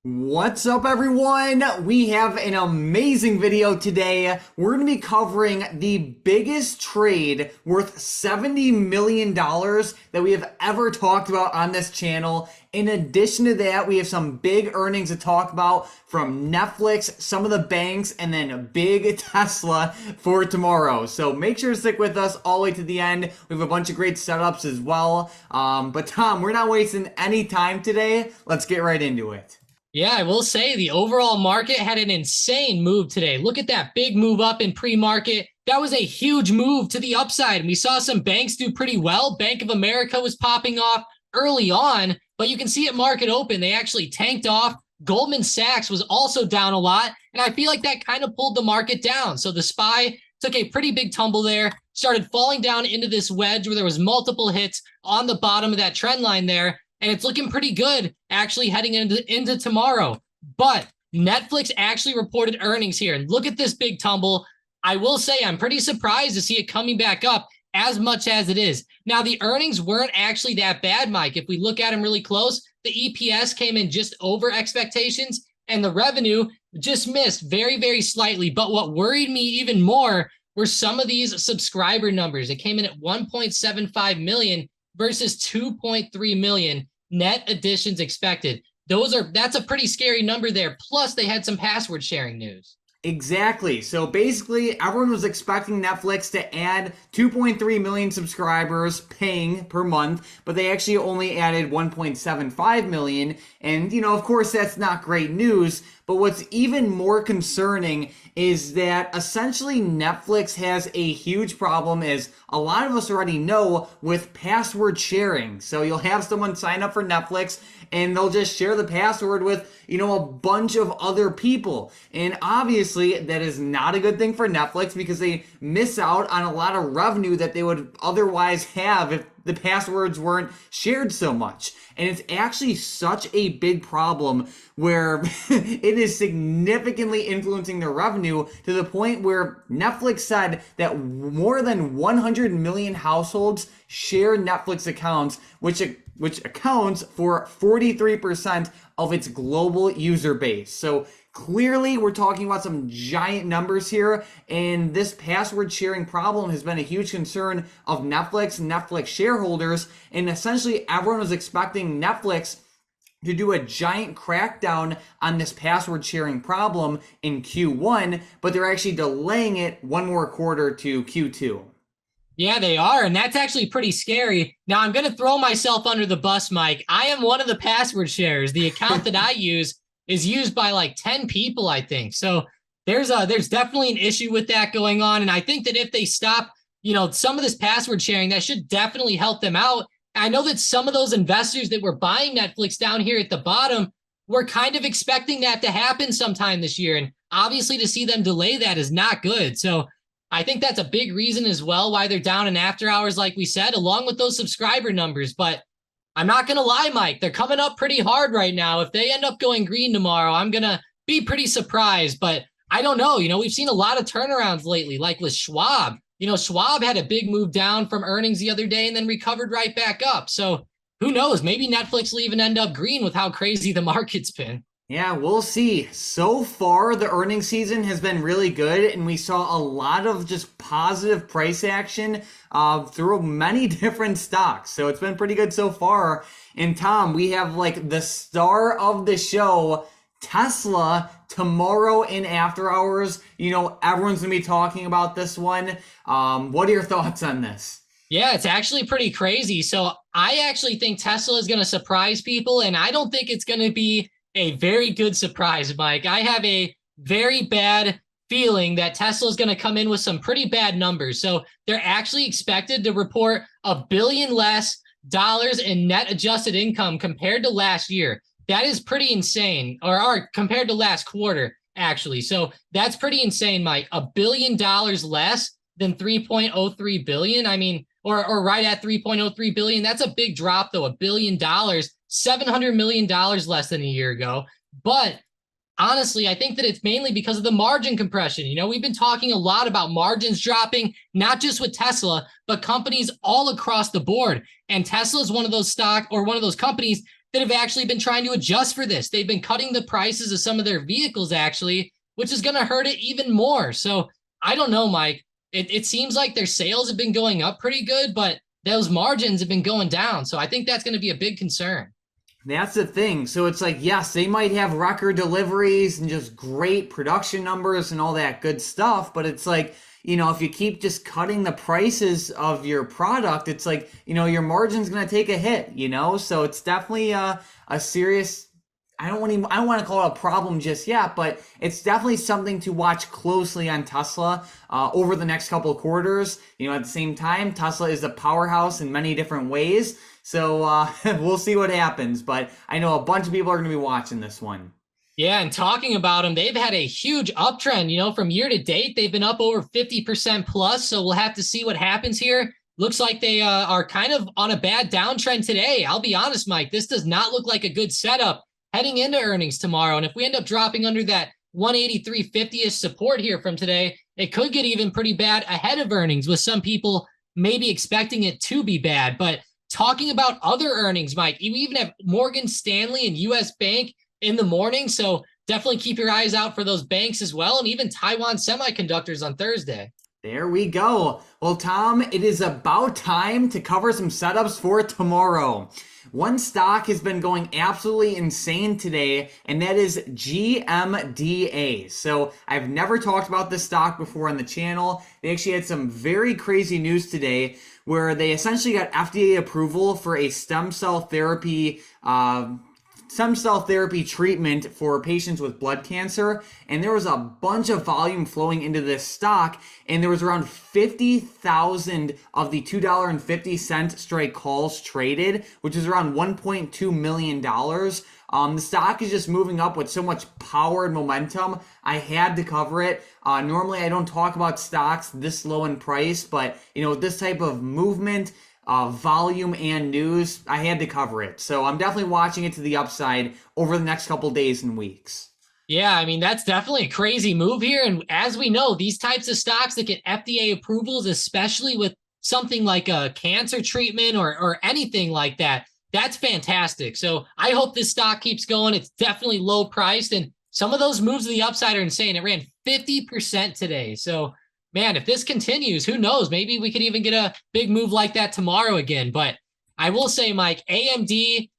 What's up, everyone? We have an amazing video today. We're going to be covering the biggest trade worth $70 million that we have ever talked about on this channel. In addition to that, we have some big earnings to talk about from Netflix, some of the banks, and then a big Tesla for tomorrow. So make sure to stick with us all the way to the end. We have a bunch of great setups as well. But Tom, we're not wasting any time today. Let's get right into it. Yeah, I will say the overall market had an insane move today. Look at that big move up in pre-market. That was a huge move to the upside. And we saw some banks do pretty well. Bank of America was popping off early on, but you can see at market open, they actually tanked off. Goldman Sachs was also down a lot. And I feel like that kind of pulled the market down. So the SPY took a pretty big tumble there, started falling down into this wedge where there was multiple hits on the bottom of that trend line there. And it's looking pretty good actually heading into tomorrow. But Netflix actually reported earnings here. And look at this big tumble. I will say I'm pretty surprised to see it coming back up as much as it is. Now, the earnings weren't actually that bad, Mike. If we look at them really close, the EPS came in just over expectations and the revenue just missed very, very slightly. But what worried me even more were some of these subscriber numbers. It came in at 1.75 million versus 2.3 million net additions expected. That's a pretty scary number there. Plus, they had some password sharing news. Exactly. So basically, everyone was expecting Netflix to add 2.3 million subscribers paying per month, but they actually only added 1.75 million. And, of course, that's not great news. But what's even more concerning is that essentially Netflix has a huge problem, as a lot of us already know, with password sharing. So you'll have someone sign up for Netflix and they'll just share the password with, a bunch of other people. And obviously that is not a good thing for Netflix because they miss out on a lot of revenue that they would otherwise have if the passwords weren't shared so much. And it's actually such a big problem where it is significantly influencing their revenue to the point where Netflix said that more than 100 million households share Netflix accounts, which accounts for 43% of its global user base. So clearly, we're talking about some giant numbers here, and this password sharing problem has been a huge concern of Netflix and Netflix shareholders, and essentially everyone was expecting Netflix to do a giant crackdown on this password sharing problem in Q1, but they're actually delaying it one more quarter to Q2. Yeah, they are, and that's actually pretty scary. Now, I'm going to throw myself under the bus, Mike. I am one of the password sharers. The account that I use is used by like 10 people, I think. So there's definitely an issue with that going on. And I think that if they stop, some of this password sharing, that should definitely help them out. I know that some of those investors that were buying Netflix down here at the bottom were kind of expecting that to happen sometime this year. And obviously to see them delay that is not good. So I think that's a big reason as well why they're down in after hours, like we said, along with those subscriber numbers. But I'm not going to lie, Mike, they're coming up pretty hard right now. If they end up going green tomorrow, I'm going to be pretty surprised. But I don't know. We've seen a lot of turnarounds lately, like with Schwab. Schwab had a big move down from earnings the other day and then recovered right back up. So who knows? Maybe Netflix will even end up green with how crazy the market's been. Yeah, we'll see. So far, the earnings season has been really good, and we saw a lot of just positive price action through many different stocks. So it's been pretty good so far. And Tom, we have like the star of the show, Tesla, tomorrow in after hours. Everyone's gonna be talking about this one. What are your thoughts on this? Yeah, it's actually pretty crazy. So I actually think Tesla is going to surprise people, and I don't think it's going to be a very good surprise, Mike. I have a very bad feeling that Tesla is going to come in with some pretty bad numbers. So they're actually expected to report $1 billion less in net adjusted income compared to last year. That is pretty insane, or compared to last quarter, actually. So that's pretty insane, Mike. $1 billion less than 3.03 billion. I mean, or right at 3.03 billion. That's a big drop, though. $1 billion, $700 million less than a year ago. But honestly, I think that it's mainly because of the margin compression. We've been talking a lot about margins dropping, not just with Tesla, but companies all across the board. And Tesla is one of those companies that have actually been trying to adjust for this. They've been cutting the prices of some of their vehicles actually, which is going to hurt it even more. So I don't know, Mike. It seems like their sales have been going up pretty good, but those margins have been going down. So I think that's going to be a big concern. That's the thing. So it's like, yes, they might have record deliveries and just great production numbers and all that good stuff, but it's like, if you keep just cutting the prices of your product, it's like, your margin's going to take a hit, So it's definitely a serious, I don't want to call it a problem just yet, but it's definitely something to watch closely on Tesla over the next couple of quarters. At the same time, Tesla is a powerhouse in many different ways. So we'll see what happens. But I know a bunch of people are going to be watching this one. Yeah, and talking about them, they've had a huge uptrend. From year to date, they've been up over 50% plus. So we'll have to see what happens here. Looks like they are kind of on a bad downtrend today. I'll be honest, Mike, this does not look like a good setup heading into earnings tomorrow. And if we end up dropping under that 183.50-ish support here from today, it could get even pretty bad ahead of earnings, with some people maybe expecting it to be bad. But talking about other earnings, Mike, you even have Morgan Stanley and US Bank in the morning. So definitely keep your eyes out for those banks as well. And even Taiwan Semiconductors on Thursday. There we go. Well, Tom, it is about time to cover some setups for tomorrow. One stock has been going absolutely insane today, and that is GMDA. So I've never talked about this stock before on the channel. They actually had some very crazy news today where they essentially got FDA approval for a stem cell therapy treatment for patients with blood cancer, and there was a bunch of volume flowing into this stock, and there was around 50,000 of the $2.50 strike calls traded, which is around $1.2 million. The stock is just moving up with so much power and momentum. I had to cover it. Normally I don't talk about stocks this low in price, but this type of movement, volume and news, I had to cover it. So I'm definitely watching it to the upside over the next couple days and weeks. Yeah, I mean, that's definitely a crazy move here. And as we know, these types of stocks that get FDA approvals, especially with something like a cancer treatment or anything like that, that's fantastic. So I hope this stock keeps going. It's definitely low priced. And some of those moves to the upside are insane. It ran 50% today. So man, if this continues, who knows? Maybe we could even get a big move like that tomorrow again. But I will say, Mike, AMD,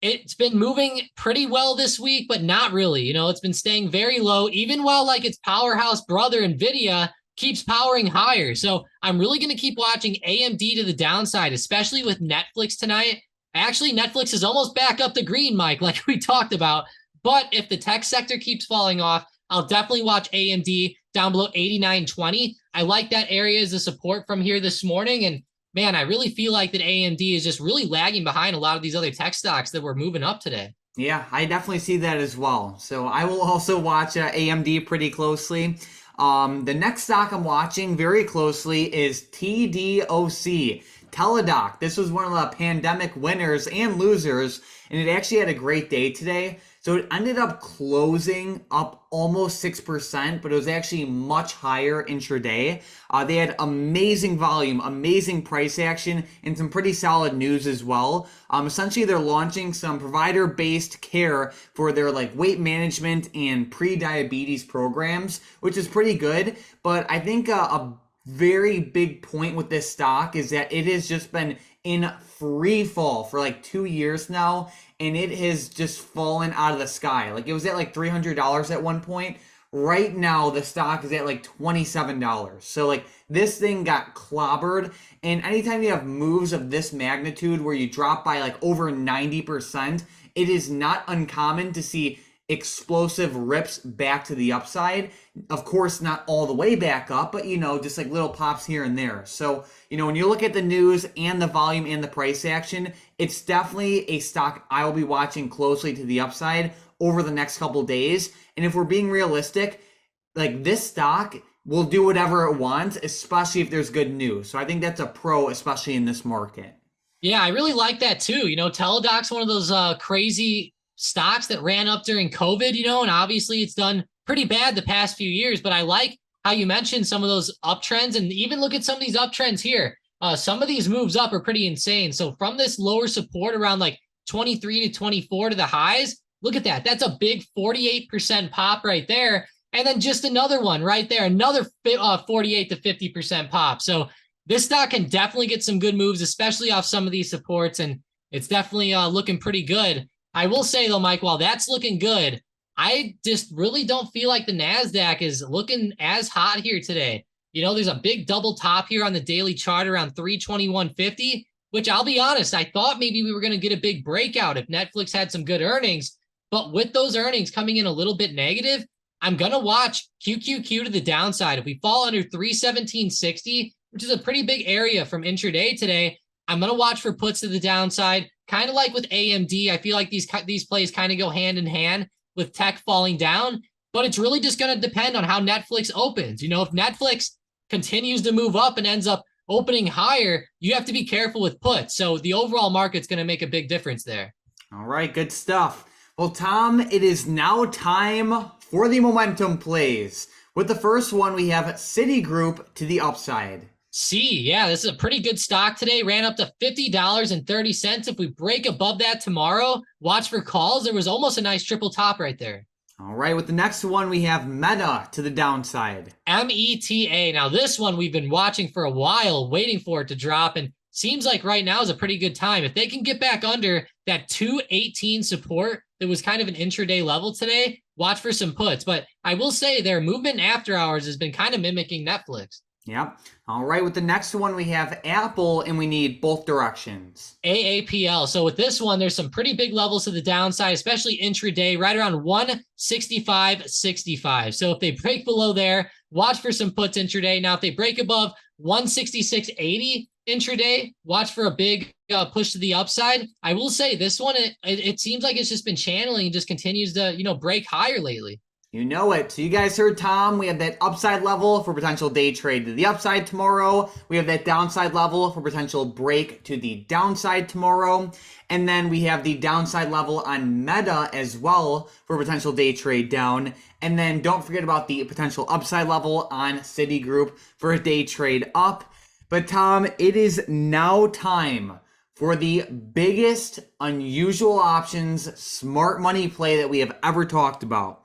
it's been moving pretty well this week, but not really. It's been staying very low, even while like its powerhouse brother, NVIDIA, keeps powering higher. So I'm really going to keep watching AMD to the downside, especially with Netflix tonight. Actually, Netflix is almost back up the green, Mike, like we talked about. But if the tech sector keeps falling off, I'll definitely watch AMD down below 89.20. I like that area as a support from here this morning. And man, I really feel like that AMD is just really lagging behind a lot of these other tech stocks that were moving up today. Yeah, I definitely see that as well. So I will also watch AMD pretty closely. The next stock I'm watching very closely is TDOC, Teladoc. This was one of the pandemic winners and losers, and it actually had a great day today. So it ended up closing up almost 6%, but it was actually much higher intraday. They had amazing volume, amazing price action, and some pretty solid news as well. Essentially, they're launching some provider-based care for their weight management and pre-diabetes programs, which is pretty good. But I think a very big point with this stock is that it has just been in free fall for 2 years now, and it has just fallen out of the sky. It was at $300 at one point. Right now, the stock is at $27. So this thing got clobbered, and anytime you have moves of this magnitude where you drop by over 90%, it is not uncommon to see explosive rips back to the upside. Of course, not all the way back up, but just little pops here and there. So, when you look at the news and the volume and the price action, it's definitely a stock I will be watching closely to the upside over the next couple days. And if we're being realistic, this stock will do whatever it wants, especially if there's good news. So I think that's a pro, especially in this market. Yeah, I really like that too. Teladoc's one of those crazy stocks that ran up during COVID, and obviously it's done pretty bad the past few years, but I like how you mentioned some of those uptrends, and even look at some of these uptrends here. Some of these moves up are pretty insane. So from this lower support around 23 to 24 to the highs. Look at that. That's a big 48% pop right there. And then just another one right there, another 48 to 50% pop. So this stock can definitely get some good moves, especially off some of these supports. And it's definitely looking pretty good. I will say though, Mike, while that's looking good, I just really don't feel like the NASDAQ is looking as hot here today. You know, there's a big double top here on the daily chart around 321.50, which I'll be honest, I thought maybe we were going to get a big breakout if Netflix had some good earnings. But with those earnings coming in a little bit negative, I'm going to watch QQQ to the downside. If we fall under 317.60, which is a pretty big area from intraday today, I'm going to watch for puts to the downside. Kind of like with AMD, I feel like these plays kind of go hand in hand with tech falling down, but it's really just going to depend on how Netflix opens. You know, if Netflix continues to move up and ends up opening higher, you have to be careful with puts. So the overall market's going to make a big difference there. All right, good stuff. Well, Tom, it is now time for the momentum plays. With the first one, we have Citigroup to the upside. Yeah, this is a pretty good stock today. Ran up to $50.30. If we break above that tomorrow, watch for calls. There was almost a nice triple top right there. All right, with the next one, we have Meta to the downside. META. Now, this one we've been watching for a while, waiting for it to drop, and seems like right now is a pretty good time. If they can get back under that 218 support that was kind of an intraday level today, watch for some puts. But I will say their movement after hours has been kind of mimicking Netflix. Yep. All right, with the next one, we have Apple, and we need both directions. AAPL. So with this one, there's some pretty big levels to the downside, especially intraday, right around 165.65. So if they break below there, watch for some puts intraday. Now, if they break above 166.80 intraday, watch for a big push to the upside. I will say this one, it seems like it's just been channeling and just continues to, break higher lately. You know it. So you guys heard Tom. We have that upside level for potential day trade to the upside tomorrow. We have that downside level for potential break to the downside tomorrow. And then we have the downside level on Meta as well for potential day trade down. And then don't forget about the potential upside level on Citigroup for a day trade up. But Tom, it is now time for the biggest unusual options smart money play that we have ever talked about.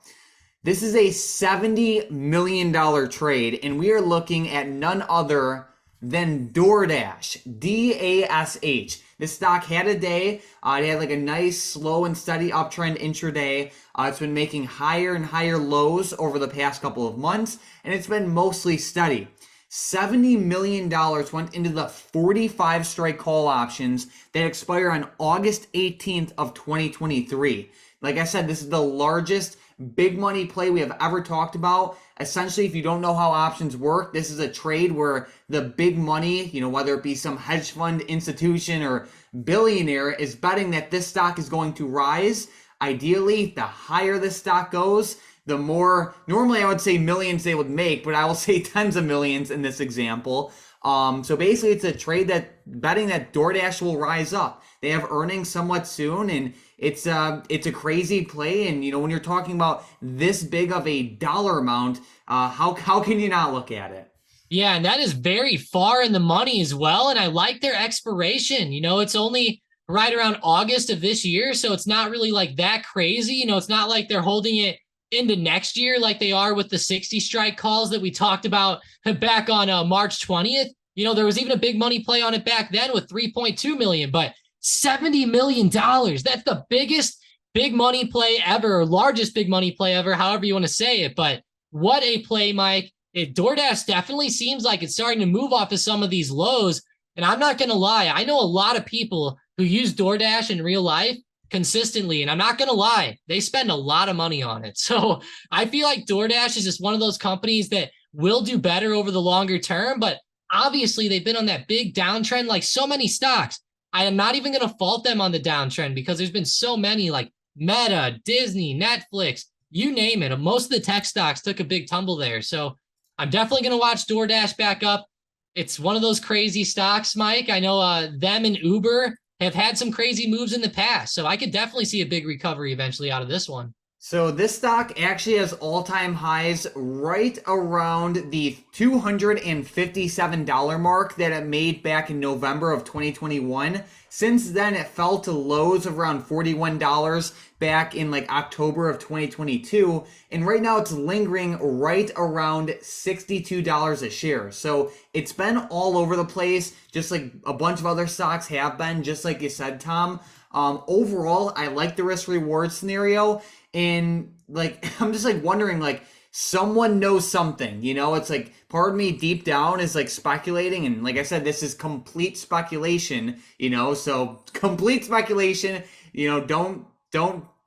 This is a $70 million trade, and we are looking at none other than DoorDash, DASH. This stock had a day. It had like a nice slow and steady uptrend intraday. It's been making higher and higher lows over the past couple of months, and it's been mostly steady. $70 million went into the 45 strike call options that expire on August 18th of 2023. Like I said, this is the largest big money play we have ever talked about. Essentially, if you don't know how options work, this is a trade where the big money, whether it be some hedge fund institution or billionaire, is betting that this stock is going to rise. Ideally, the higher the stock goes, the more, normally I would say millions they would make, but I will say tens of millions in this example. So basically it's a trade that betting that DoorDash will rise up. They have earnings somewhat soon, and it's a crazy play. And when you're talking about this big of a dollar amount, how can you not look at it? Yeah, and that is very far in the money as well. And I like their expiration. It's only right around August of this year, so it's not really like that crazy. It's not like they're holding it into next year like they are with the 60 strike calls that we talked about back on March 20th. There was even a big money play on it back then with 3.2 million, but $70 million. That's the biggest big money play ever, or largest big money play ever, however you want to say it. But what a play, Mike. DoorDash definitely seems like it's starting to move off of some of these lows. And I'm not going to lie, I know a lot of people who use DoorDash in real life consistently, and I'm not going to lie, they spend a lot of money on it. So I feel like DoorDash is just one of those companies that will do better over the longer term, but obviously they've been on that big downtrend like so many stocks. I am not even going to fault them on the downtrend because there's been so many like Meta, Disney, Netflix, you name it. Most of the tech stocks took a big tumble there. So I'm definitely going to watch DoorDash back up. It's one of those crazy stocks, Mike. I know them and Uber have had some crazy moves in the past. So I could definitely see a big recovery eventually out of this one. So this stock actually has all-time highs right around the $257 mark that it made back in November of 2021. Since then, it fell to lows of around $41 back in like October of 2022. And right now it's lingering right around $62 a share. So it's been all over the place, just like a bunch of other stocks have been, just like you said, Tom. Overall, I like the risk reward scenario. And like, I'm just like wondering, like, someone knows something, you know? It's like part of me deep down is like speculating. And like I said, this is complete speculation, you know? So complete speculation, you know, don't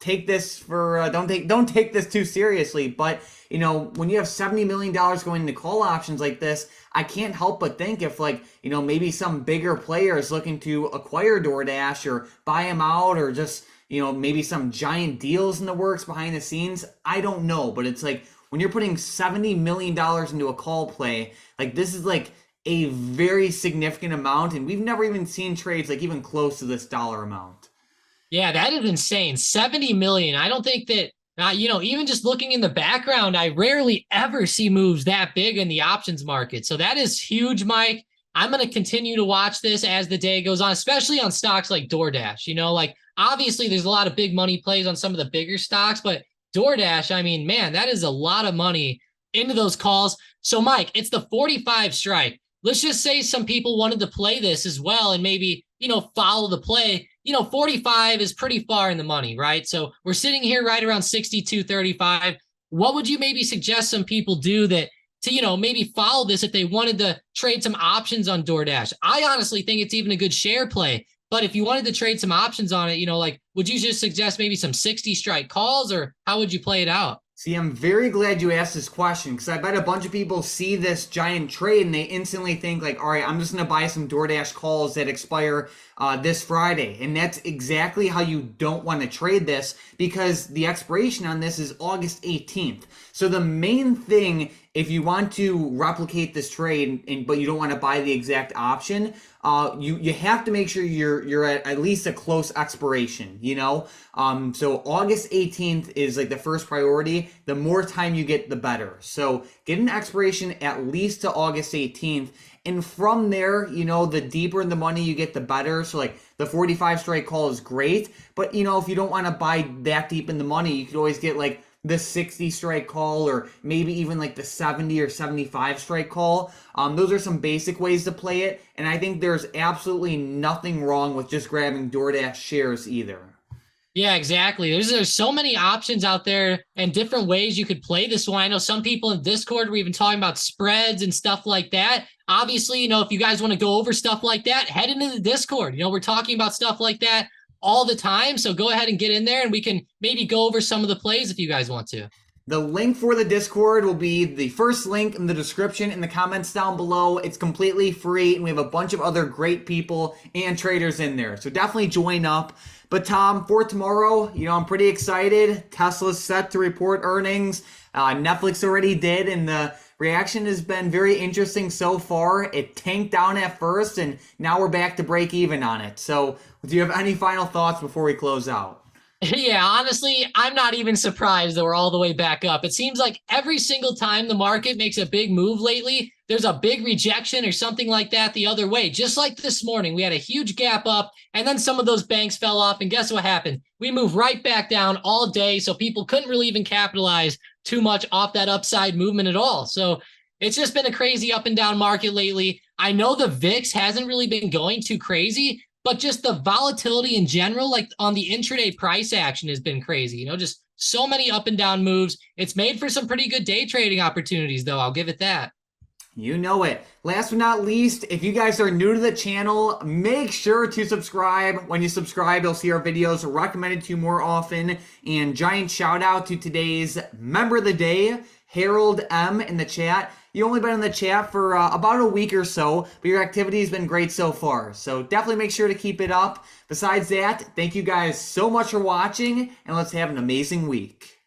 take this for, don't take this too seriously. But, you know, when you have $70 million going into call options like this, I can't help but think if, like, you know, maybe some bigger player is looking to acquire DoorDash or buy them out, or just, you know, maybe some giant deals in the works behind the scenes. I don't know, but it's like when you're putting $70 million into a call play, like this is like a very significant amount, and we've never even seen trades like even close to this dollar amount. Yeah, that is insane. 70 million. I don't think that, you know, even just looking in the background, I rarely ever see moves that big in the options market. So that is huge, Mike. I'm going to continue to watch this as the day goes on, especially on stocks like DoorDash. You know, like obviously there's a lot of big money plays on some of the bigger stocks, but DoorDash, I mean, man, that is a lot of money into those calls. So, Mike, it's the 45 strike. Let's just say some people wanted to play this as well and maybe, you know, follow the play. You know, 45 is pretty far in the money, right? So we're sitting here right around 62.35. What would you maybe suggest some people do that to, you know, maybe follow this if they wanted to trade some options on DoorDash? I honestly think it's even a good share play. But if you wanted to trade some options on it, you know, like, would you just suggest maybe some 60 strike calls, or how would you play it out? See, I'm very glad you asked this question, because I bet a bunch of people see this giant trade and they instantly think like, all right, I'm just going to buy some DoorDash calls that expire this Friday. And that's exactly how you don't want to trade this, because the expiration on this is August 18th. So the main thing, if you want to replicate this trade, but you don't want to buy the exact option, you have to make sure you're at least a close expiration, you know? So August 18th is like the first priority. The more time you get, the better. So get an expiration at least to August 18th. And from there, you know, the deeper in the money you get, the better. So like the 45 strike call is great. But, you know, if you don't want to buy that deep in the money, you could always get like the 60 strike call, or maybe even like the 70 or 75 strike call. Those are some basic ways to play it. And I think there's absolutely nothing wrong with just grabbing DoorDash shares either. Yeah, exactly. There's so many options out there and different ways you could play this one. I know some people in Discord were even talking about spreads and stuff like that. Obviously, you know, if you guys want to go over stuff like that, head into the Discord. You know, we're talking about stuff like that all the time. So go ahead and get in there and we can maybe go over some of the plays if you guys want to. The link for the Discord will be the first link in the description in the comments down below. It's completely free, and we have a bunch of other great people and traders in there. So definitely join up. But Tom, for tomorrow, you know, I'm pretty excited. Tesla's set to report earnings. Netflix already did, and the reaction has been very interesting so far. It tanked down at first, and now we're back to break even on it. So do you have any final thoughts before we close out? Yeah, honestly, I'm not even surprised that we're all the way back up. It seems like every single time the market makes a big move lately, there's a big rejection or something like that the other way. Just like this morning, we had a huge gap up, and then some of those banks fell off, and guess what happened? We moved right back down all day, so people couldn't really even capitalize too much off that upside movement at all. So it's just been a crazy up and down market lately. I know the VIX hasn't really been going too crazy, but just the volatility in general, like on the intraday price action, has been crazy. You know, just so many up and down moves. It's made for some pretty good day trading opportunities, though. I'll give it that. You know it. Last but not least, if you guys are new to the channel, make sure to subscribe. When you subscribe, you'll see our videos recommended to you more often. And giant shout out to today's member of the day, Harold M, in the chat. You only been in the chat for about a week or so, but your activity has been great so far. So definitely make sure to keep it up. Besides that, thank you guys so much for watching, and let's have an amazing week.